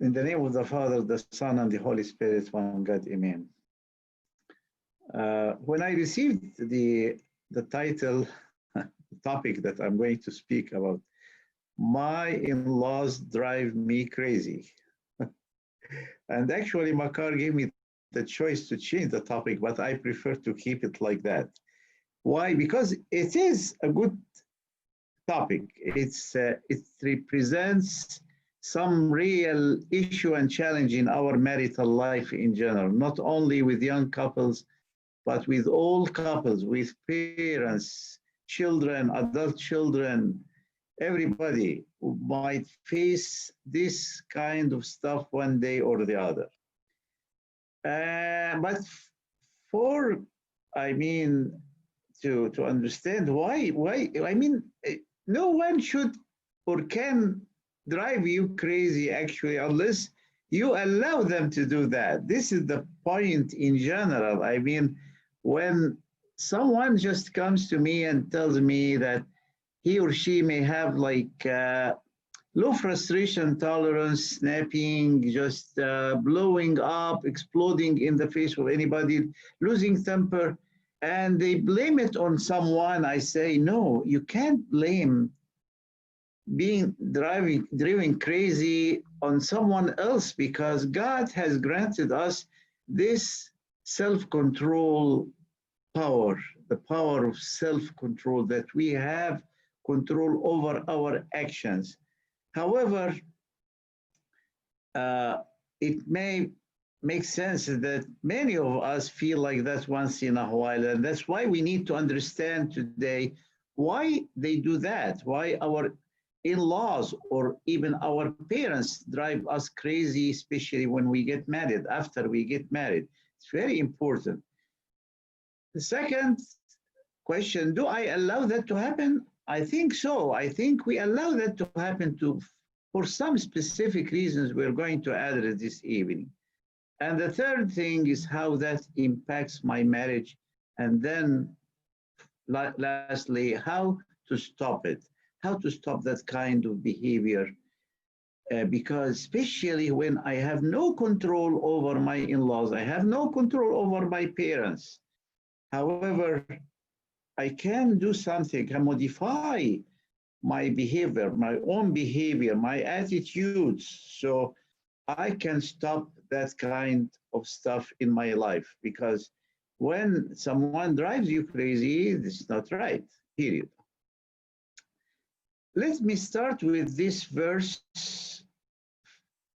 In the name of the Father, the Son, and the Holy Spirit, one God, Amen. When I received the title, the topic that I'm going to speak about, my in-laws drive me crazy. And actually, Makar gave me the choice to change the topic, but I prefer to keep it like that. Why? Because it is a good topic. It represents some real issue and challenge in our marital life in general, not only with young couples, but with all couples, with parents, children, adult children, everybody who might face this kind of stuff one day or the other. But for, I mean, to understand why, I mean, no one should or can drive you crazy actually unless you allow them to do that. This is the point in general. I mean, when someone just comes to me and tells me that he or she may have like low frustration tolerance, snapping, just blowing up, exploding in the face of anybody, losing temper, and they blame it on someone, I say, no, you can't blame being driven crazy on someone else, because God has granted us this self-control power, the power of self-control, that we have control over our actions. However, it may make sense that many of us feel like that once in a while, and that's why we need to understand today why they do that, why our in-laws or even our parents drive us crazy, especially when we get married, after we get married. It's very important. The second question, do I allow that to happen? I think so. I think we allow that to happen for some specific reasons we're going to address this evening. And the third thing is how that impacts my marriage. And then lastly, how to stop it, how to stop that kind of behavior. Because especially when I have no control over my in-laws, I have no control over my parents. However, I can do something, can modify my behavior, my own behavior, my attitudes, so I can stop that kind of stuff in my life. Because when someone drives you crazy, this is not right, period. Let me start with this verse,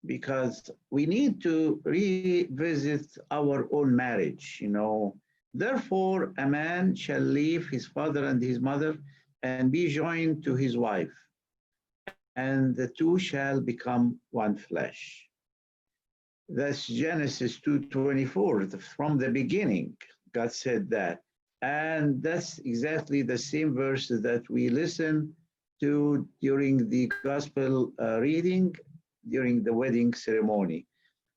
because we need to revisit our own marriage, Therefore, a man shall leave his father and his mother and be joined to his wife, and the two shall become one flesh. That's Genesis 2:24. From the beginning, God said that. And that's exactly the same verse that we listen to during the gospel reading, during the wedding ceremony.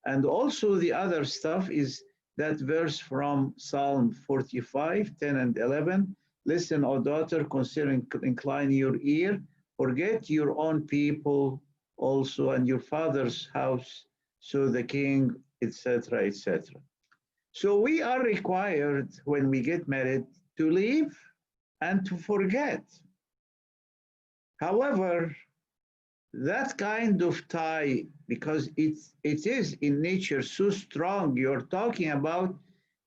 And also the other stuff is that verse from Psalm 45, 10 and 11. Listen, O daughter, consider, incline your ear, forget your own people also and your father's house, so the king, etc., etc. So we are required when we get married to leave and to forget. However, that kind of tie, because it is in nature so strong, you're talking about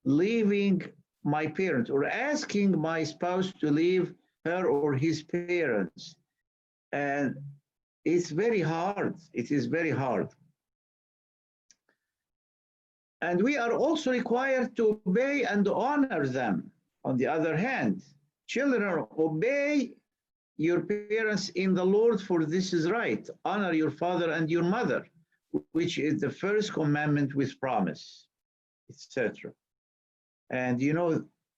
leaving my parents or asking my spouse to leave her or his parents. And it's very hard. It is very hard. And we are also required to obey and honor them. On the other hand, children, obey your parents in the Lord, for this is right. Honor your father and your mother, which is the first commandment with promise, etc. And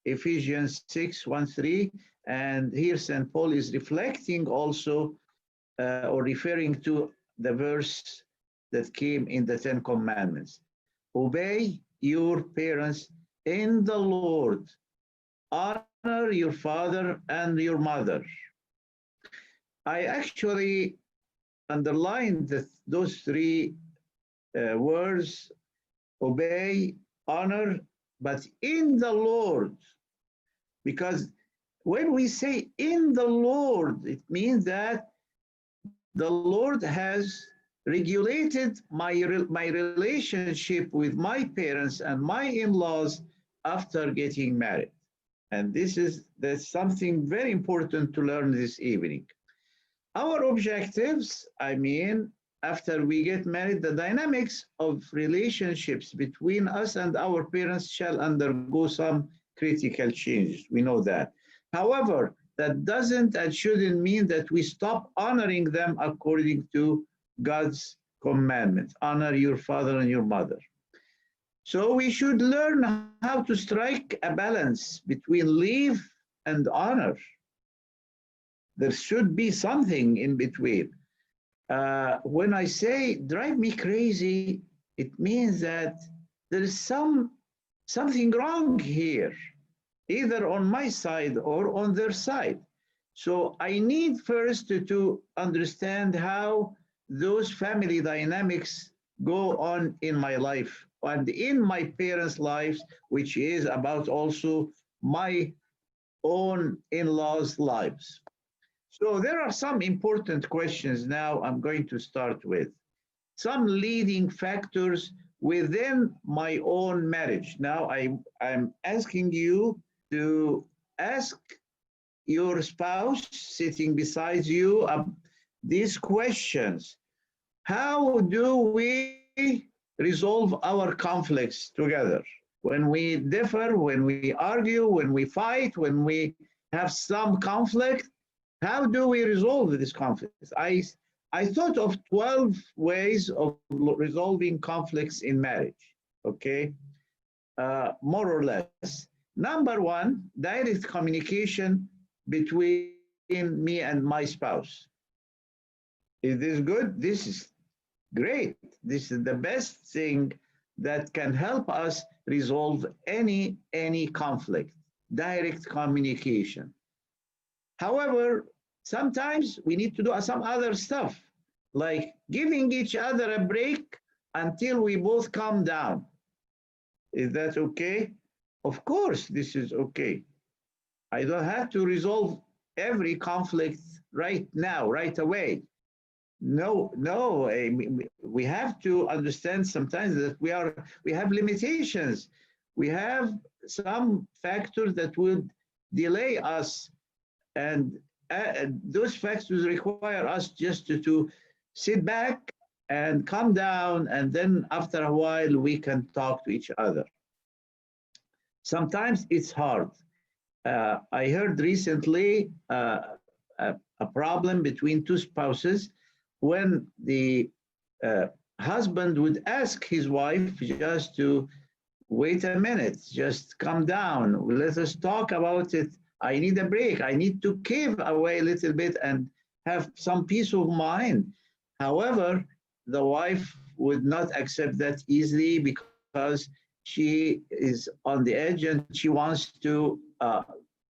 Ephesians 6:1-3, and here St. Paul is reflecting also or referring to the verse that came in the Ten Commandments. Obey your parents in the Lord. Honor your father and your mother. I actually underlined those three words, obey, honor, but in the Lord. Because when we say in the Lord, it means that the Lord has regulated my relationship with my parents and my in-laws after getting married. And that's something very important to learn this evening. Our objectives, I mean, after we get married, the dynamics of relationships between us and our parents shall undergo some critical changes. We know that. However, that doesn't and shouldn't mean that we stop honoring them according to God's commandments. Honor your father and your mother. So we should learn how to strike a balance between leave and honor. There should be something in between. When I say drive me crazy, it means that there is something wrong here, either on my side or on their side. So I need first to understand how those family dynamics go on in my life and in my parents' lives, which is about also my own in-laws' lives. So there are some important questions now I'm going to start with. Some leading factors within my own marriage. Now I'm asking you to ask your spouse sitting beside you these questions. How do we resolve our conflicts together? When we differ, when we argue, when we fight, when we have some conflict, how do we resolve this conflict? I thought of 12 ways of resolving conflicts in marriage, okay? More or less. Number one, direct communication between me and my spouse. Is this good? This is great. This is the best thing that can help us resolve any conflict. Direct communication. However, sometimes we need to do some other stuff, like giving each other a break until we both calm down. Is that okay? Of course, this is okay. I don't have to resolve every conflict right now, right away. No, no, we have to understand sometimes that we have limitations. We have some factors that would delay us, and those factors require us just to sit back and calm down, and then after a while we can talk to each other. Sometimes it's hard. I heard recently a problem between two spouses when the husband would ask his wife just to wait a minute, just calm down, let us talk about it. I need a break. I need to cave away a little bit and have some peace of mind. However, the wife would not accept that easily because she is on the edge and she wants to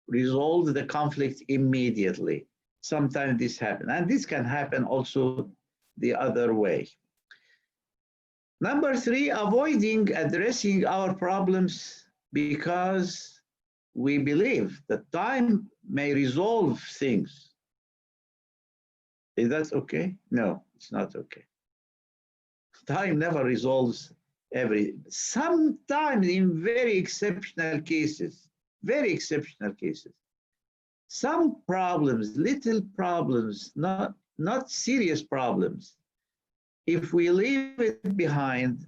resolve the conflict immediately. Sometimes this happens, and this can happen also the other way. Number three, avoiding addressing our problems because we believe that time may resolve things. Is that okay? No, it's not okay. Time never resolves everything. Sometimes in very exceptional cases, some problems, little problems, not serious problems, if we leave it behind,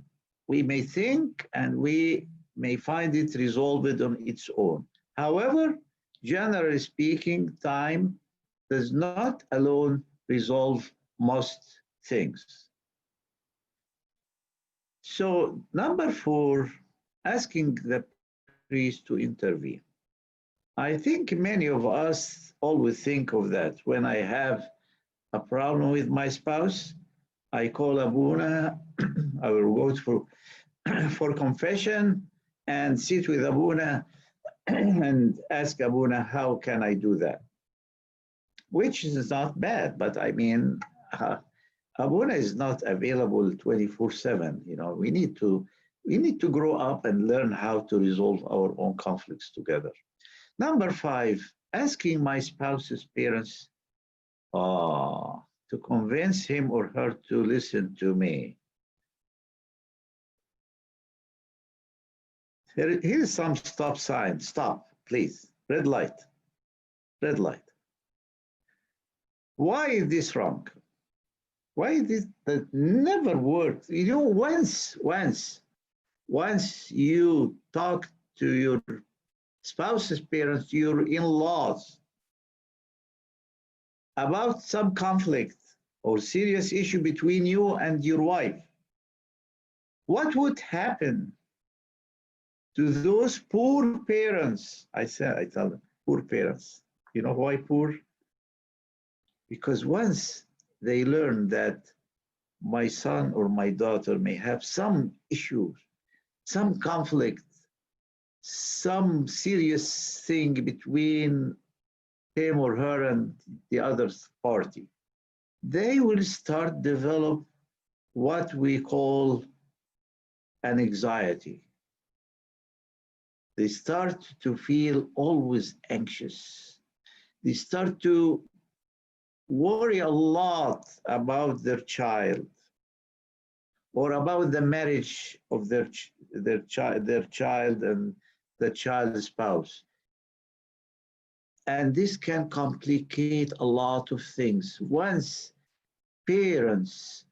we may think and we may find it resolved on its own. However, generally speaking, time does not alone resolve most things. So, number four, asking the priest to intervene. I think many of us always think of that. When I have a problem with my spouse, I call Abuna, I will go for confession and sit with Abuna and ask Abuna, how can I do that? Which is not bad, but I mean, Abuna is not available 24/7. We need to grow up and learn how to resolve our own conflicts together. Number five, asking my spouse's parents to convince him or her to listen to me. Here's some stop sign. Stop, please. Red light. Red light. Why is this wrong? Why is this that never worked? Once you talk to your spouse's parents, your in-laws, about some conflict or serious issue between you and your wife, what would happen to those poor parents? I tell them, poor parents. You know why poor? Because once they learn that my son or my daughter may have some issues, some conflict, some serious thing between him or her and the other party, they will start develop what we call an anxiety. They start to feel always anxious. They start to worry a lot about their child or about the marriage of their child and the child's spouse. And this can complicate a lot of things. Once parents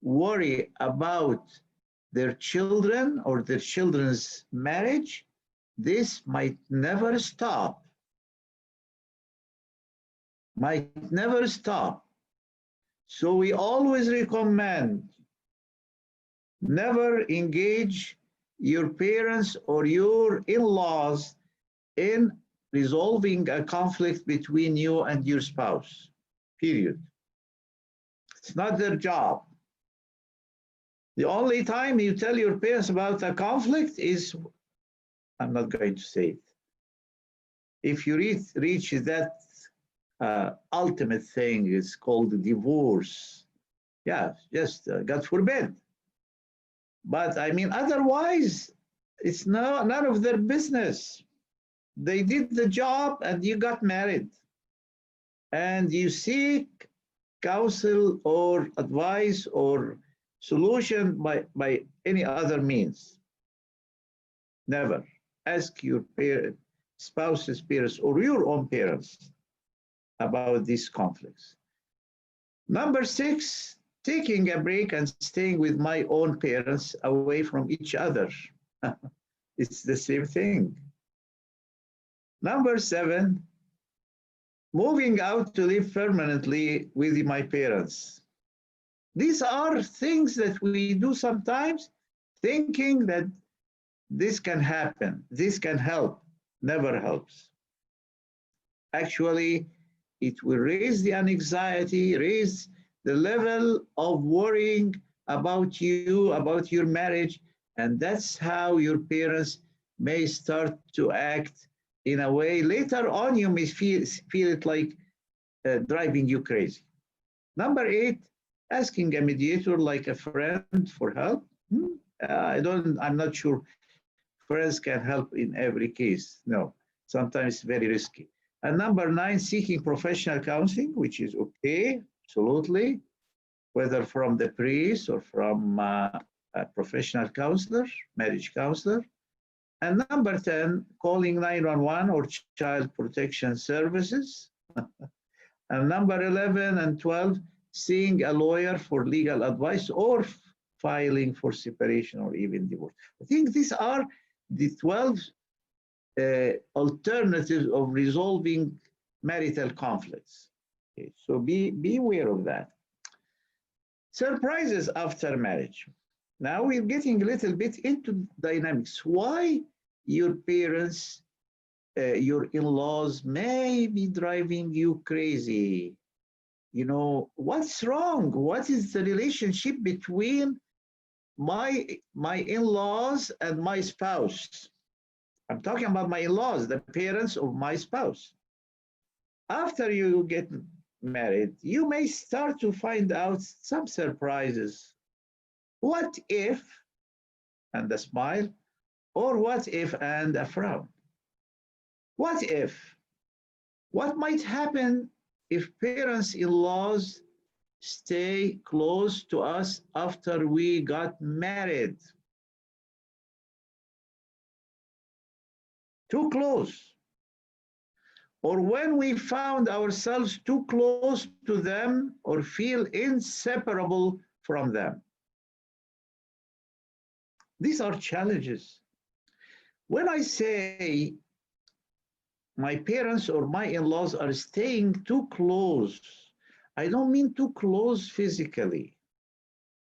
worry about their children or their children's marriage, this might never stop. Might never stop. So we always recommend never engage your parents or your in-laws in resolving a conflict between you and your spouse, period. It's not their job. The only time you tell your parents about a conflict is, I'm not going to say it. If you reach that ultimate thing, is called divorce. Yeah, just God forbid. But I mean, otherwise, it's none of their business. They did the job and you got married. And you seek counsel or advice or solution by any other means. Never. Ask your spouse's parents or your own parents about these conflicts. Number six, taking a break and staying with my own parents away from each other. It's the same thing. Number seven, moving out to live permanently with my parents. These are things that we do sometimes thinking that this can happen, this can help, never helps. Actually, it will raise the anxiety, raise the level of worrying about you, about your marriage, and that's how your parents may start to act in a way. Later on, you may feel it like driving you crazy. Number eight, asking a mediator like a friend for help. I'm not sure friends can help in every case. No, sometimes it's very risky. And number nine, seeking professional counseling, which is okay, absolutely, whether from the priest or from a professional counselor, marriage counselor. And number 10, calling 911 or child protection services. And number 11 and 12, seeing a lawyer for legal advice or filing for separation or even divorce. I think these are the 12 alternatives of resolving marital conflicts. Okay, so be aware of that. Surprises after marriage. Now we're getting a little bit into dynamics. Why your parents, your in-laws may be driving you crazy. You know, what's wrong? What is the relationship between my in-laws and my spouse? I'm talking about my in-laws, the parents of my spouse. After you get married, you may start to find out some surprises. What if, and a smile, or what if and a frown? What if? What might happen if parents in laws stay close to us after we got married? Too close. Or when we found ourselves too close to them or feel inseparable from them. These are challenges. When I say my parents or my in-laws are staying too close, I don't mean too close physically.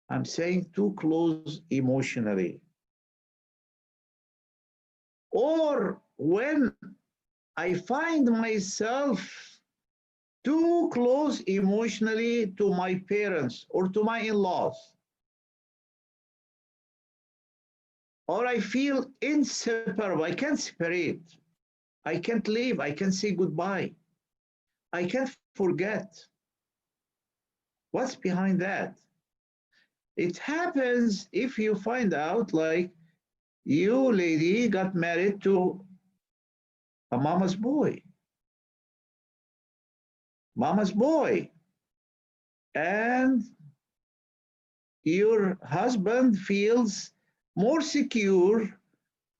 I'm saying too close emotionally. Or when I find myself too close emotionally to my parents or to my in-laws, or I feel inseparable, I can't separate, I can't leave, I can't say goodbye, I can't forget. What's behind that? It happens if you find out, like, you lady got married to a mama's boy, and your husband feels more secure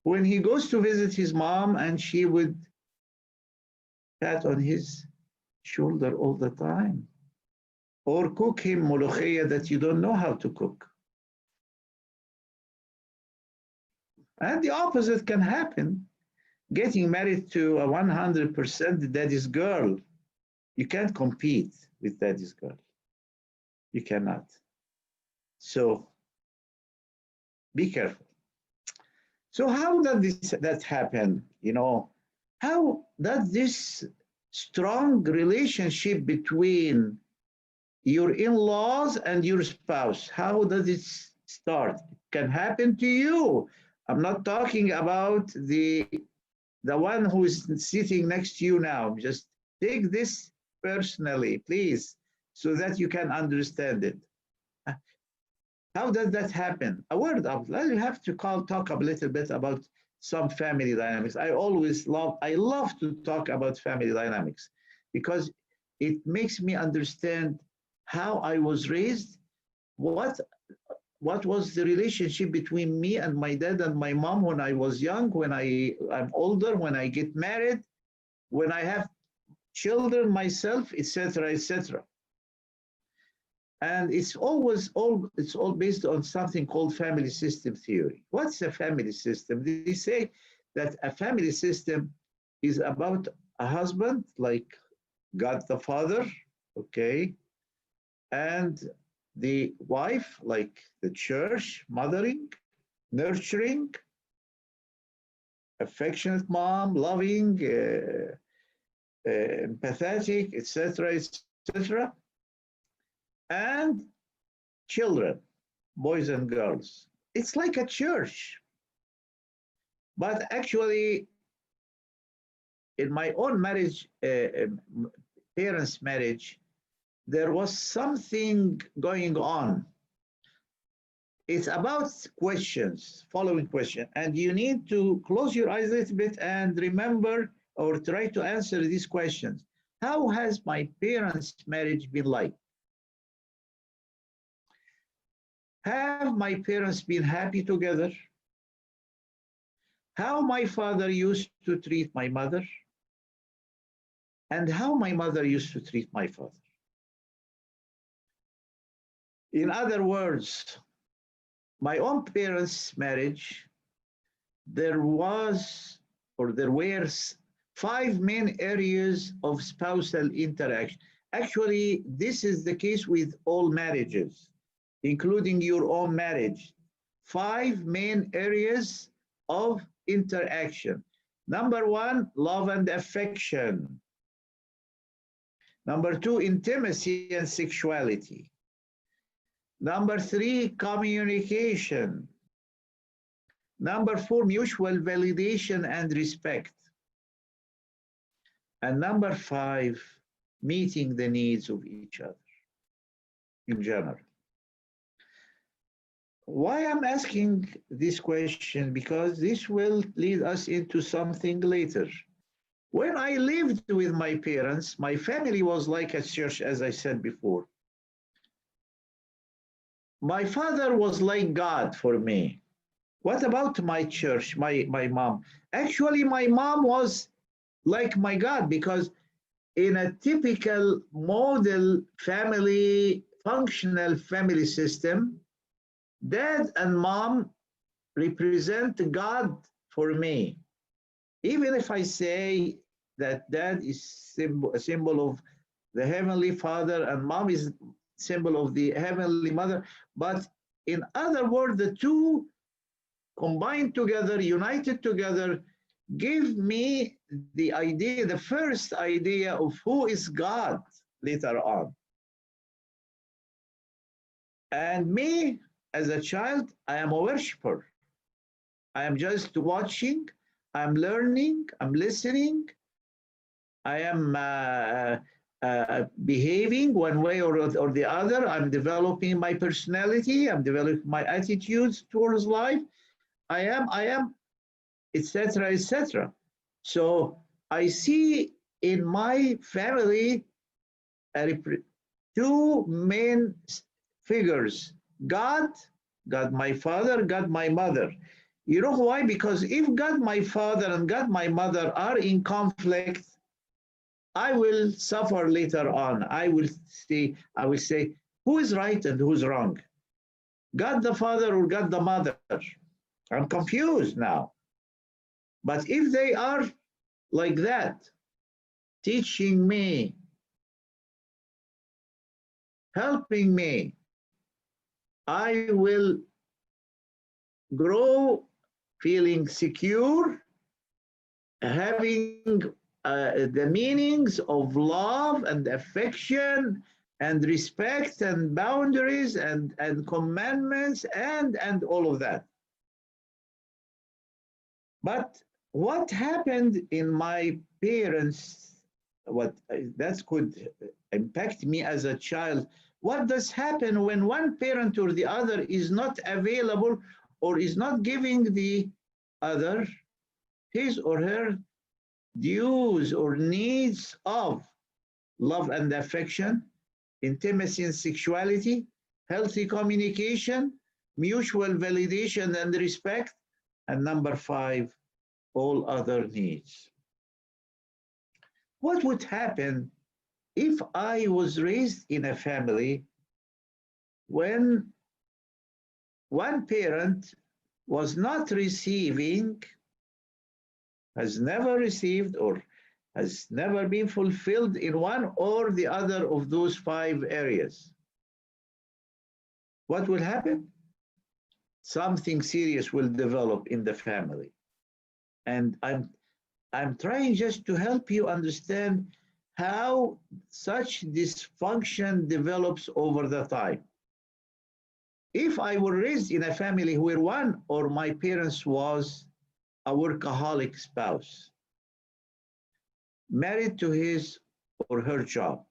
when he goes to visit his mom and she would pat on his shoulder all the time, or cook him molokhia that you don't know how to cook. And the opposite can happen. Getting married to a 100% daddy's girl, you can't compete with daddy's girl. You cannot. So be careful. So how does that happen? How does this strong relationship between your in-laws and your spouse, how does it start? It can happen to you. I'm not talking about the one who is sitting next to you now. Just take this personally, please, so that you can understand it. How does that happen? A word of, you have to talk a little bit about some family dynamics. I love to talk about family dynamics because it makes me understand how I was raised, what was the relationship between me and my dad and my mom when I was young, when I'm older, when I get married, when I have children myself, etc., etc. And it's all based on something called family system theory. What's a family system? They say that a family system is about a husband, like God the Father, okay, and the wife, like the church, mothering, nurturing, affectionate mom, loving, empathetic, etc., etc., and children, boys and girls. It's like a church. But actually, in my own marriage, parents' marriage, there was something going on. It's about questions, following question, and you need to close your eyes a little bit and remember or try to answer these questions. How has my parents' marriage been like? Have my parents been happy together? How my father used to treat my mother? And how my mother used to treat my father? In other words, my own parents' marriage, there were 5 main areas of spousal interaction. Actually, this is the case with all marriages, including your own marriage. 5 main areas of interaction. Number 1, love and affection. Number 2, intimacy and sexuality. Number 3, communication. Number 4, mutual validation and respect. And number 5, meeting the needs of each other in general. Why I'm asking this question? Because this will lead us into something later. When I lived with my parents, my family was like a church, as I said before. My father was like God for me. What about my church, my mom? Actually, my mom was like my God, because in a typical model family, functional family system, dad and mom represent God for me. Even if I say that dad is a symbol of the Heavenly Father and mom is symbol of the Heavenly Mother, but in other words, the two combined together, united together, give me the idea, the first idea of who is God later on. And me, as a child, I am a worshiper. I am just watching, I'm learning, I'm listening, I am behaving one way or the other. I'm developing my personality, I'm developing my attitudes towards life. I am, etc., etc. So I see in my family two main figures: God, God my father, God my mother. You know why? Because if God my father and God my mother are in conflict, I will suffer later on. I will say, who is right and who's wrong? God the father or God the mother? I'm confused now. But if they are like that, teaching me, helping me, I will grow feeling secure, having the meanings of love and affection and respect and boundaries and commandments and all of that. But what happened in my parents, what that could impact me as a child, what does happen when one parent or the other is not available or is not giving the other his or her dues or needs of love and affection, intimacy and sexuality, healthy communication, mutual validation and respect, and number five, all other needs. What would happen if I was raised in a family when one parent was not receiving, has never received, or has never been fulfilled in one or the other of those five areas? What will happen? Something serious will develop in the family. And I'm trying just to help you understand how such dysfunction develops over the time. If I were raised in a family where one or my parents was a workaholic spouse, married to his or her job,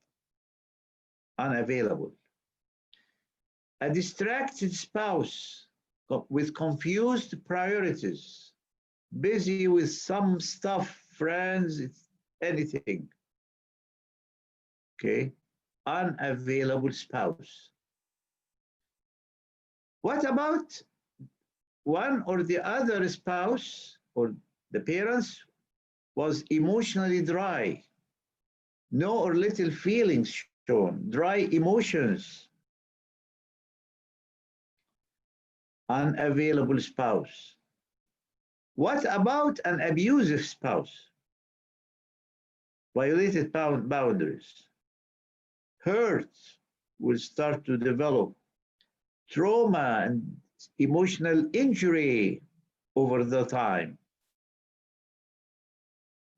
unavailable, a distracted spouse with confused priorities, busy with some stuff, friends, anything, okay, unavailable spouse. What about one or the other spouse or the parents was emotionally dry, no or little feelings shown, dry emotions, unavailable spouse? What about an abusive spouse? Violated boundaries. Hurts will start to develop. Trauma and emotional injury over the time.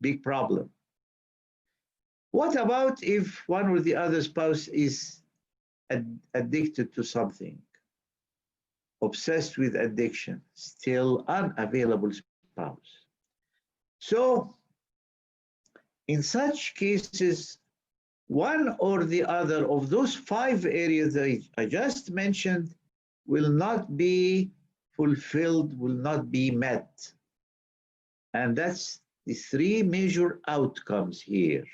Big problem. What about if one or the other spouse is addicted to something, obsessed with addiction, still unavailable spouse? So, in such cases, one or the other of those 5 areas that I just mentioned will not be fulfilled, will not be met. And that's the 3 major outcomes here.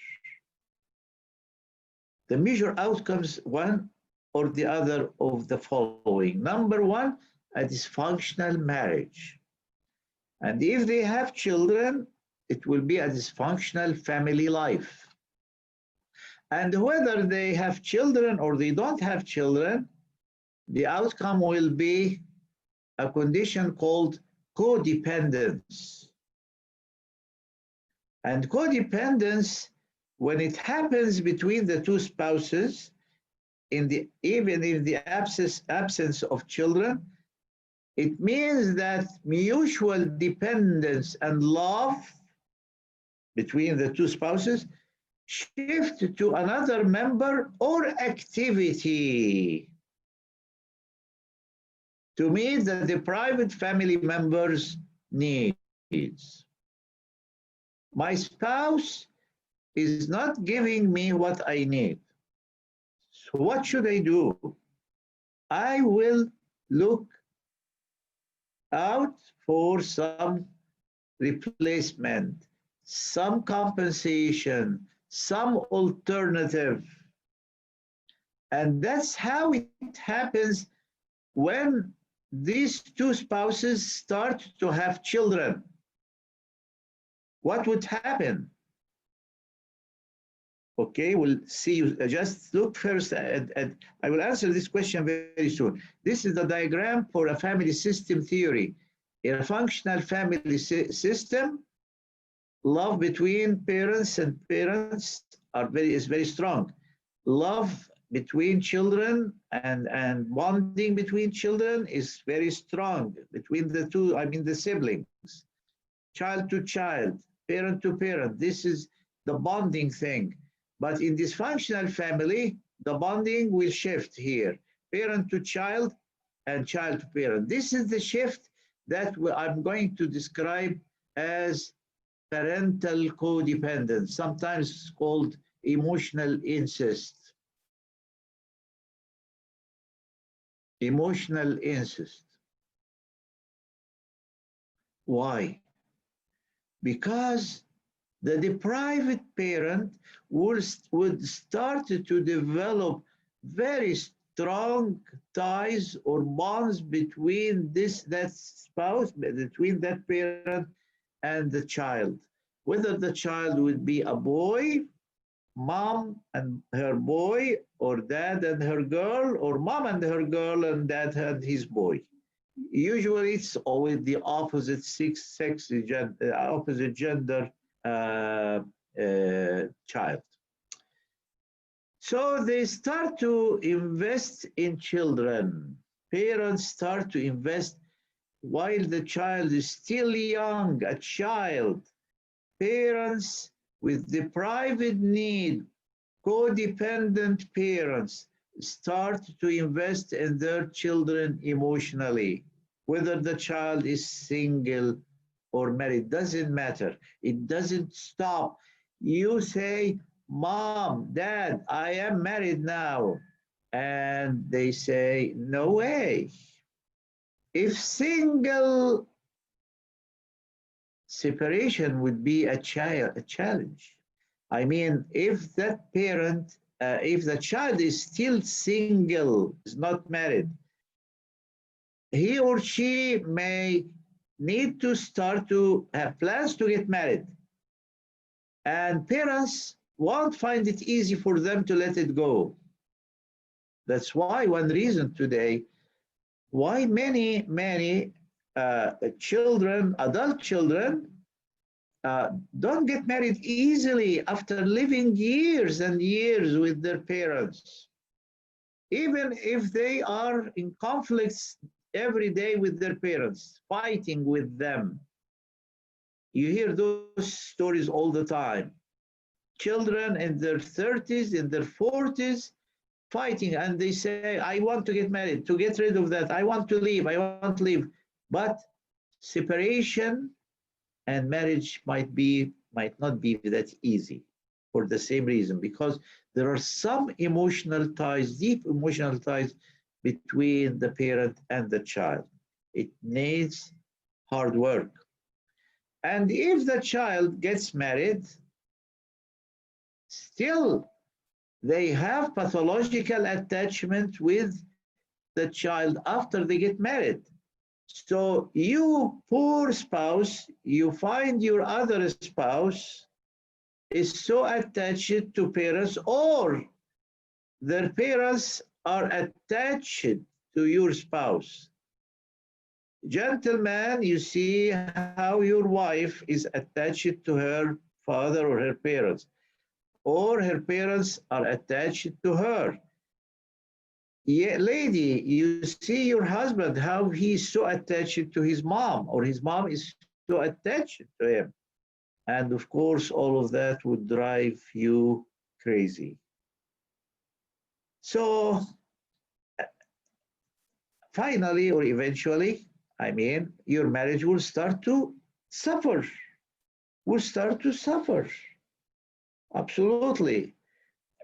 The major outcomes, one or the other of the following. Number one, a dysfunctional marriage. And if they have children, it will be a dysfunctional family life. And whether they have children or they don't have children, the outcome will be a condition called codependence. And codependence, when it happens between the two spouses, even in the absence of children, it means that mutual dependence and love between the two spouses shift to another member or activity to meet the deprived family members' needs. My spouse is not giving me what I need. So what should I do? I will look out for some replacement, some compensation, some alternative. And that's how it happens when these two spouses start to have children. What would happen? Okay, we'll see. You just look first at I will answer this question very soon. This is the diagram for a family system theory. In a functional family system, love between parents and parents is very strong. Love between children and bonding between children is very strong between the two, I mean the siblings. Child to child, parent to parent, this is the bonding thing. But in dysfunctional family, the bonding will shift here, parent to child and child to parent. This is the shift that I'm going to describe as parental codependence, sometimes called emotional incest. Emotional incest. Why? Because the deprived parent would start to develop very strong ties or bonds between that spouse, between that parent and the child. Whether the child would be a boy, mom and her boy, or dad and her girl, or mom and her girl and dad and his boy. Usually it's always the opposite opposite gender child. So they start to invest in children. Parents start to invest while the child is still young, a child. Parents with deprived need, codependent parents start to invest in their children emotionally. Whether the child is single or married, doesn't matter. It doesn't stop. You say, Mom, Dad, I am married now. And they say, no way. If single, separation would be a challenge. I mean, if that parent, if the child is still single, is not married, he or she may need to start to have plans to get married. And parents won't find it easy for them to let it go. That's why one reason today, why many children, adult children, don't get married easily after living years and years with their parents. Even if they are in conflicts every day with their parents, fighting with them. You hear those stories all the time. Children in their 30s, in their 40s, fighting, and they say, I want to get married, to get rid of that. I want to leave, I want to leave. But separation and marriage might not be that easy for the same reason, because there are some emotional ties, deep emotional ties between the parent and the child. It needs hard work. And if the child gets married, still they have pathological attachment with the child after they get married. So you poor spouse, you find your other spouse is so attached to parents, or their parents are attached to your spouse. Gentlemen, you see how your wife is attached to her father or her parents, or her parents are attached to her. Yeah, lady, you see your husband, how he's so attached to his mom, or his mom is so attached to him. And of course, all of that would drive you crazy. So finally, or eventually, I mean, your marriage will start to suffer, will start to suffer. Absolutely.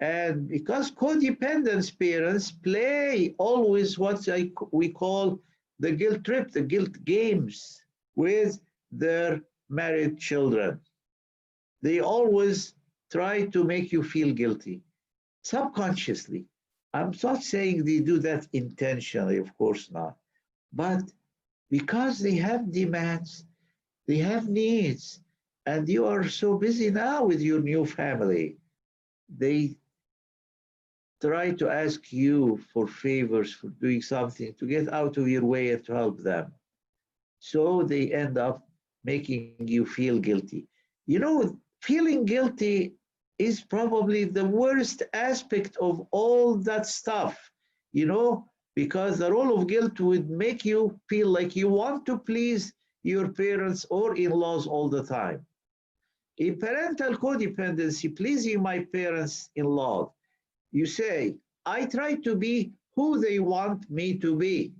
And because codependence parents play always what we call the guilt trip, the guilt games with their married children. They always try to make you feel guilty subconsciously. I'm not saying they do that intentionally, of course not, but because they have demands, they have needs, and you are so busy now with your new family, they try to ask you for favors for doing something to get out of your way and to help them. So they end up making you feel guilty. You know, feeling guilty is probably the worst aspect of all that stuff, you know, because the role of guilt would make you feel like you want to please your parents or in laws all the time. In parental codependency, pleasing my parents in law, you say, I try to be who they want me to be.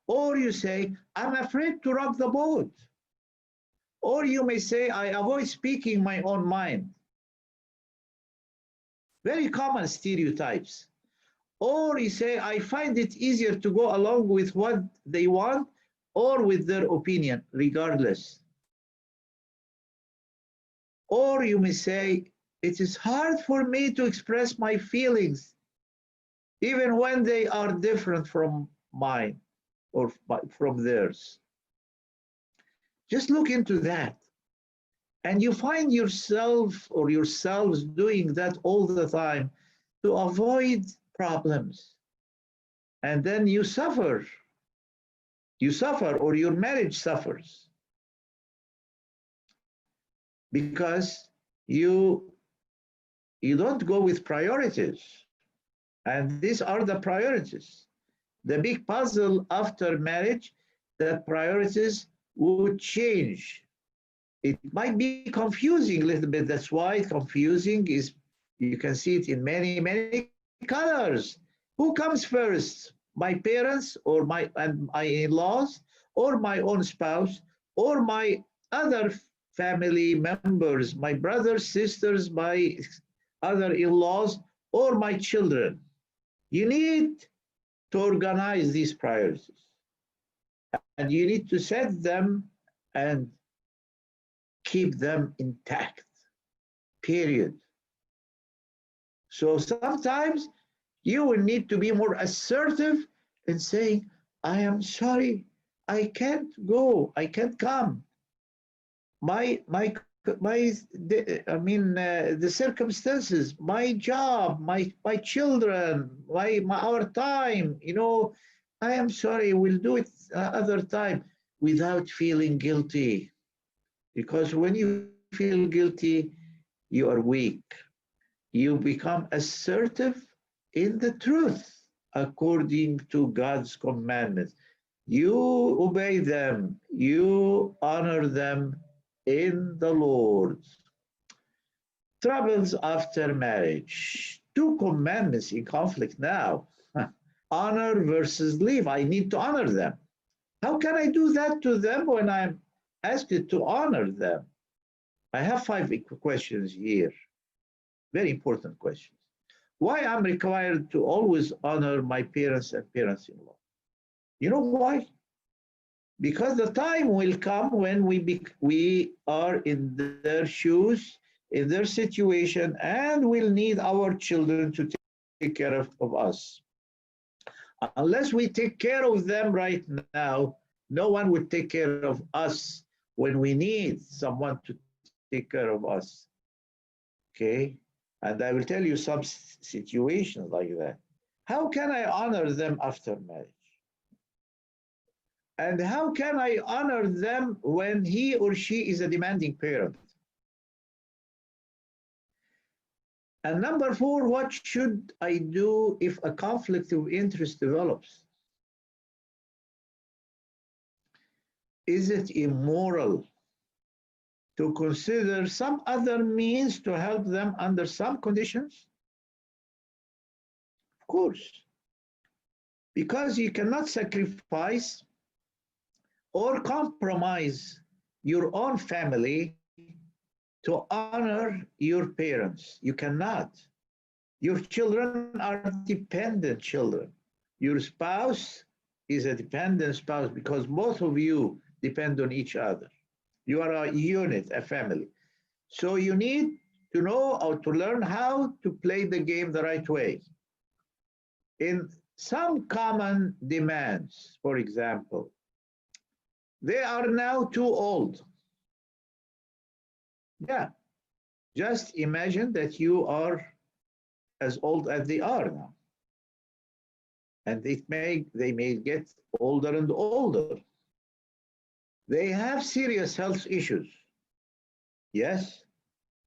Or you say, I'm afraid to rock the boat. Or you may say, I avoid speaking my own mind. Very common stereotypes. Or you say, I find it easier to go along with what they want or with their opinion, regardless. Or you may say, it is hard for me to express my feelings, even when they are different from mine or from theirs. Just look into that. And you find yourself or yourselves doing that all the time to avoid problems. And then you suffer. You suffer, or your marriage suffers because you you don't go with priorities. And these are the priorities. The big puzzle after marriage, that priorities would change. It might be confusing a little bit. That's why confusing is, you can see it in many, many colors. Who comes first? My parents or my in-laws, or my own spouse, or my other family members, my brothers, sisters, my other in-laws, or my children. You need to organize these priorities. And you need to set them and keep them intact, period. So sometimes you will need to be more assertive in saying, I am sorry, I can't go, I can't come. The circumstances, my job, my children, our time, I am sorry, we'll do it other time without feeling guilty. Because when you feel guilty, you are weak. You become assertive in the truth according to God's commandments. You obey them, you honor them in the Lord. Troubles after marriage. Two commandments in conflict now. Honor versus leave. I need to honor them. How can I do that to them when I'm asked to honor them. I have five questions here, very important questions. Why I'm required to always honor my parents and parents-in-law? You know why? Because the time will come when we are in their shoes, in their situation, and will need our children to take care of us. Unless we take care of them right now, no one will take care of us when we need someone to take care of us. Okay? And I will tell you some situations like that. How can I honor them after marriage? And how can I honor them when he or she is a demanding parent? And number four, what should I do if a conflict of interest develops? Is it immoral to consider some other means to help them under some conditions? Of course, because you cannot sacrifice or compromise your own family to honor your parents. You cannot. Your children are dependent children. Your spouse is a dependent spouse because both of you depend on each other. You are a unit, a family. So you need to know or to learn how to play the game the right way. In some common demands, for example, they are now too old. Yeah, just imagine that you are as old as they are now. And they may get older and older. They have serious health issues. Yes,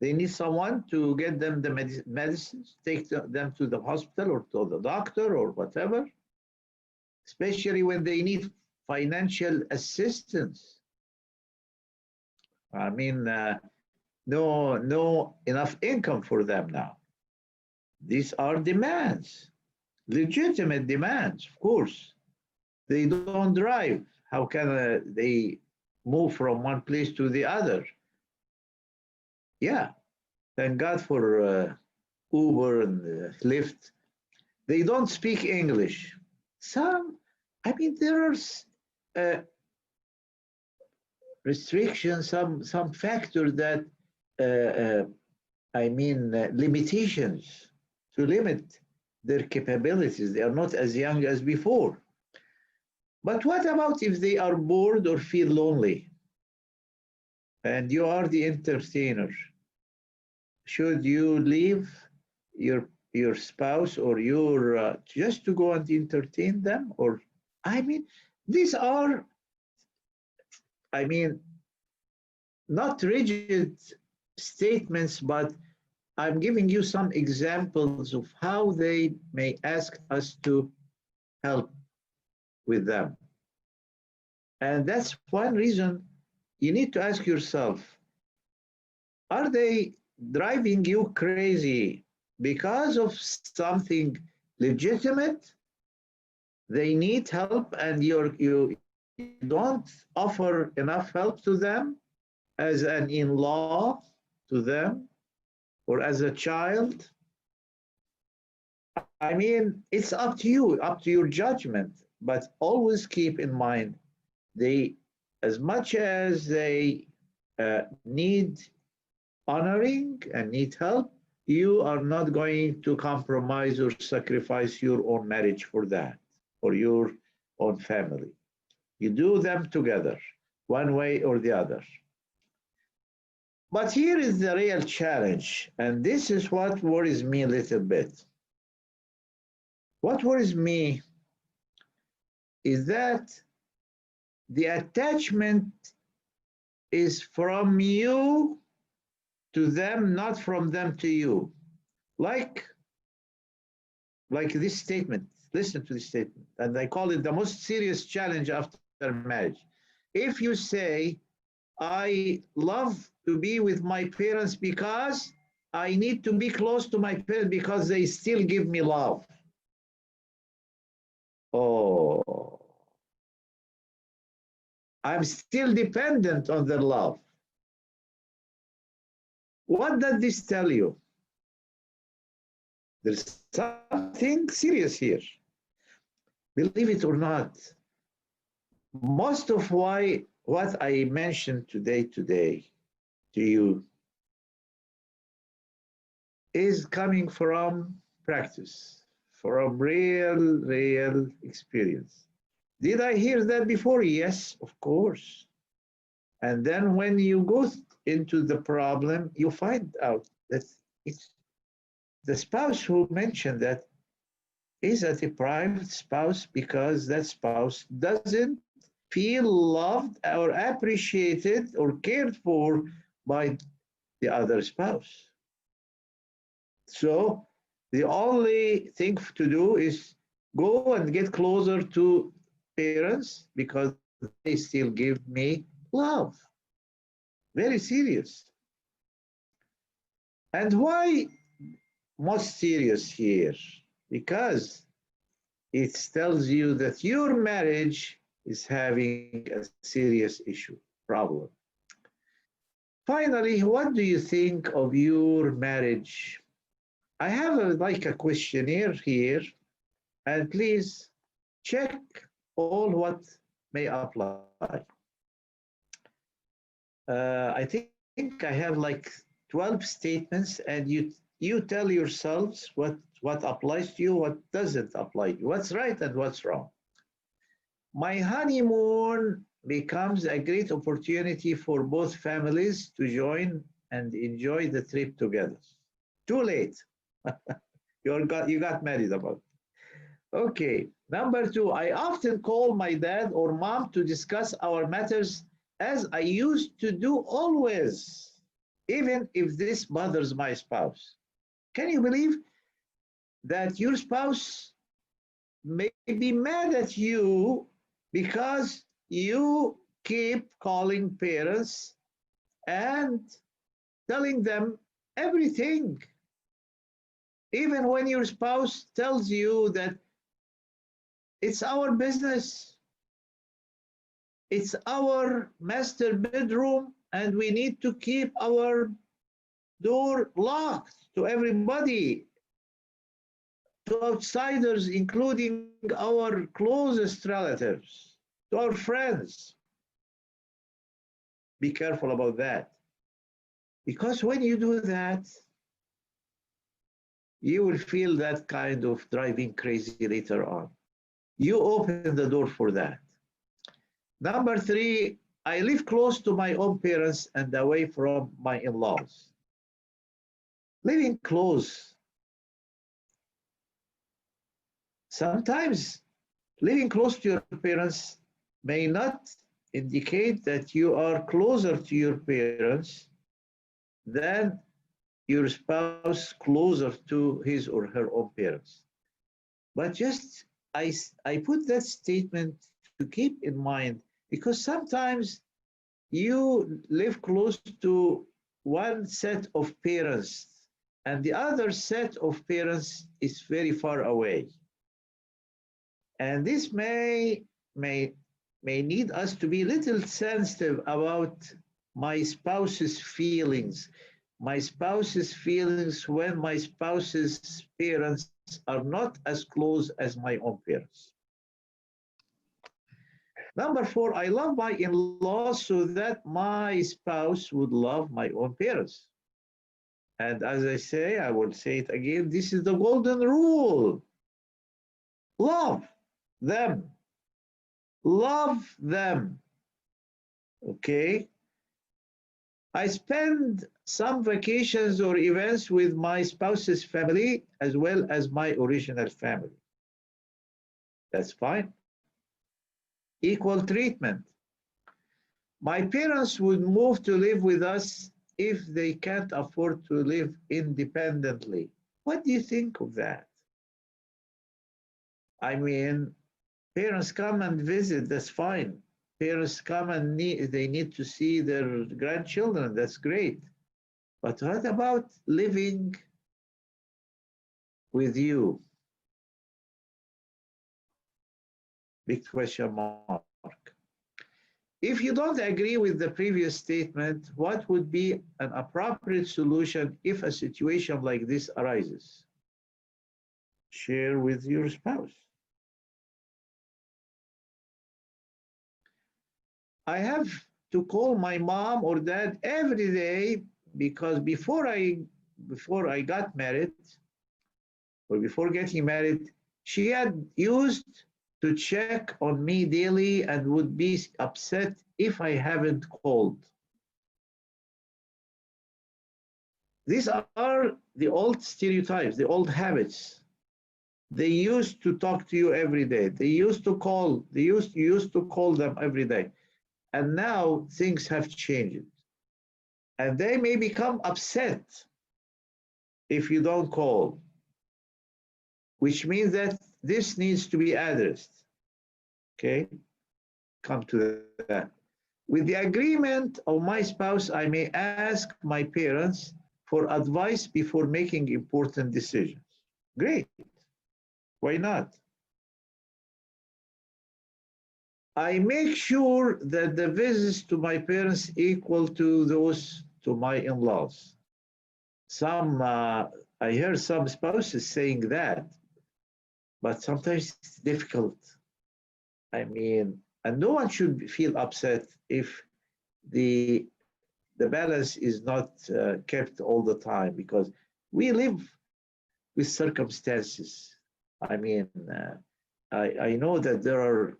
they need someone to get them the medicines, take them to the hospital or to the doctor or whatever, especially when they need financial assistance. I mean, no enough income for them now. These are demands, legitimate demands, of course. They don't drive. How can they move from one place to the other? Yeah, thank God for Uber and Lyft. They don't speak English. I mean, there are uh, restrictions, some factors that, limitations to limit their capabilities. They are not as young as before. But what about if they are bored or feel lonely and you are the entertainer? Should you leave your spouse or your just to go and entertain them? Or I mean, these are, I mean, not rigid statements, but I'm giving you some examples of how they may ask us to help with them. And that's one reason you need to ask yourself, are they driving you crazy because of something legitimate? They need help and you don't offer enough help to them as an in-law to them or as a child. I mean, it's up to you, up to your judgment, but always keep in mind, they, as much as they need honoring and need help, you are not going to compromise or sacrifice your own marriage for that, or your own family. You do them together, one way or the other. But here is the real challenge, and this is what worries me a little bit. What worries me is that the attachment is from you to them, not from them to you. Like this statement, listen to this statement, and I call it the most serious challenge after marriage. If you say, I love to be with my parents because I need to be close to my parents because they still give me love. Oh, I'm still dependent on their love. What does this tell you? There's something serious here. Believe it or not, most of why what I mentioned today to you is coming from practice, from real experience. Did I hear that before? Yes, of course. And then when you go into the problem, you find out that it's the spouse who mentioned that is a deprived spouse because that spouse doesn't feel loved or appreciated or cared for by the other spouse. So the only thing to do is go and get closer to parents because they still give me love. Very serious. And why most serious here? Because it tells you that your marriage is having a serious issue, problem. Finally, what do you think of your marriage? I have like a questionnaire here, and please check all what may apply. I think I have like 12 statements, and you tell yourselves what applies to you, what doesn't apply to you, what's right and what's wrong. My honeymoon becomes a great opportunity for both families to join and enjoy the trip together. Too late. You got married about. Okay. Number two, I often call my dad or mom to discuss our matters as I used to do always, even if this bothers my spouse. Can you believe that your spouse may be mad at you because you keep calling parents and telling them everything, even when your spouse tells you that it's our business, it's our master bedroom, and we need to keep our door locked to everybody, to outsiders, including our closest relatives, to our friends. Be careful about that. Because when you do that, you will feel that kind of driving crazy later on. You open the door for that. Number three, I live close to my own parents and away from my in laws. Living close, sometimes living close to your parents may not indicate that you are closer to your parents than your spouse closer to his or her own parents. But just I put that statement to keep in mind because sometimes you live close to one set of parents and the other set of parents is very far away. And this may may need us to be a little sensitive about my spouse's feelings. My spouse's feelings when my spouse's parents are not as close as my own parents. Number four, I love my in-laws so that my spouse would love my own parents. And as I say, I will say it again, this is the golden rule. Love them. Love them. Okay? I spend some vacations or events with my spouse's family as well as my original family. That's fine. Equal treatment. My parents would move to live with us if they can't afford to live independently. What do you think of that? I mean, parents come and visit, that's fine. Parents come and they need to see their grandchildren, that's great. But what about living with you? Big question mark. If you don't agree with the previous statement, what would be an appropriate solution if a situation like this arises? Share with your spouse. I have to call my mom or dad every day because before I got married or before getting married, she had used to check on me daily and would be upset if I haven't called. These are the old stereotypes, the old habits. They used to talk to you every day. They used to call, you used to call them every day. And now things have changed. And they may become upset if you don't call, which means that this needs to be addressed. Okay, come to that. With the agreement of my spouse, I may ask my parents for advice before making important decisions. Great. Why not? I make sure that the visits to my parents equal to those to my in-laws. I hear some spouses saying that, but sometimes it's difficult. I mean, and no one should feel upset if the balance is not kept all the time because we live with circumstances. I mean, I know that there are,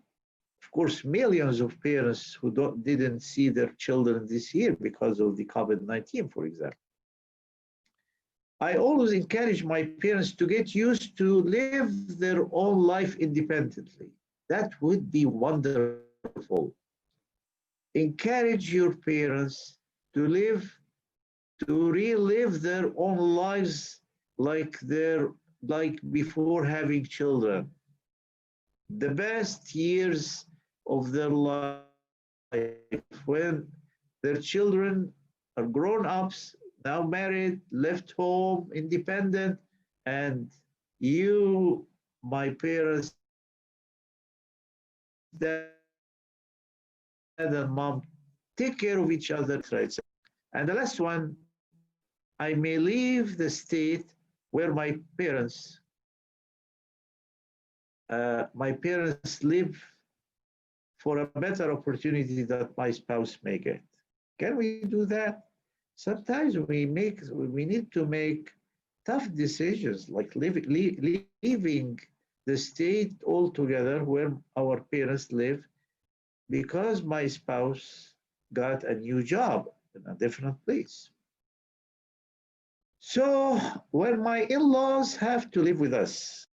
of course, millions of parents who didn't see their children this year because of the COVID-19, for example. I always encourage my parents to get used to live their own life independently. That would be wonderful. Encourage your parents to relive their own lives like before having children. The best years of their life when their children are grown ups, now married, left home, independent, and you, my parents, dad and mom, take care of each other. And the last one, I may leave the state where my parents live for a better opportunity that my spouse may get. Can we do that? Sometimes we need to make tough decisions like leaving the state altogether where our parents live because my spouse got a new job in a different place. So when my in-laws have to live with us,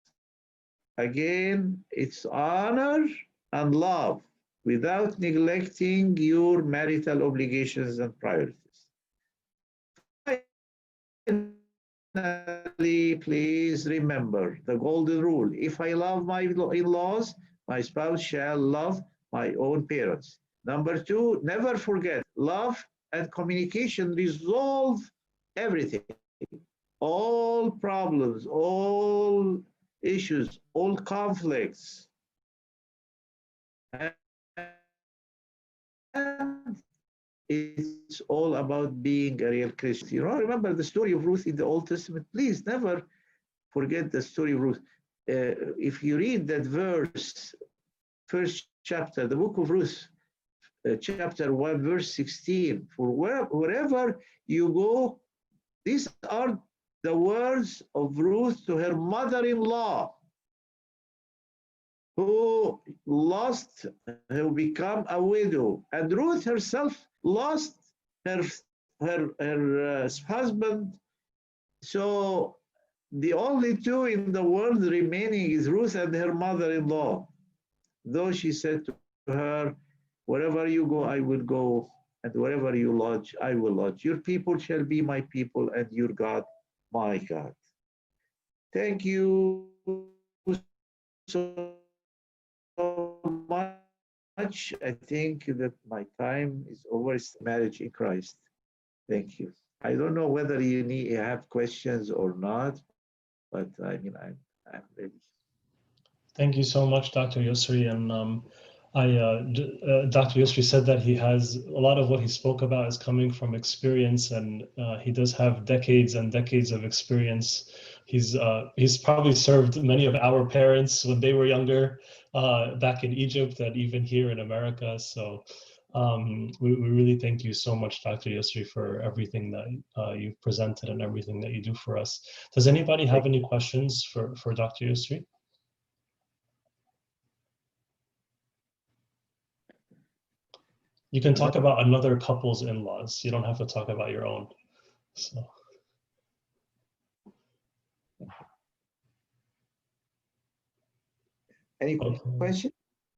again, it's honor and love without neglecting your marital obligations and priorities. Finally, please remember the golden rule. If I love my in-laws, my spouse shall love my own parents. Number two, never forget, love and communication resolve everything. All problems, all issues, all conflicts. And it's all about being a real Christian. You know, remember the story of Ruth in the Old Testament? Please never forget the story of Ruth. If you read that verse, first chapter, the book of Ruth, chapter 1, verse 16, for wherever you go, these are the words of Ruth to her mother-in-law, who become a widow. And Ruth herself lost her husband. So the only two in the world remaining is Ruth and her mother-in-law. Though she said to her, wherever you go, I will go, and wherever you lodge, I will lodge. Your people shall be my people, and your God, my God. Thank you so much. I think that my time is over. It's marriage in Christ. Thank you. I don't know whether you have questions or not, but I mean, I'm ready. Thank you so much, Dr. Yousry. And Dr. Yousry said that he has a lot of what he spoke about is coming from experience, and he does have decades and decades of experience. He's probably served many of our parents when they were younger back in Egypt and even here in America. So we really thank you so much, Dr. Yousry, for everything that you've presented and everything that you do for us. Does anybody have any questions for Dr. Yousry? You can talk about another couple's in-laws. You don't have to talk about your own. So. Any question?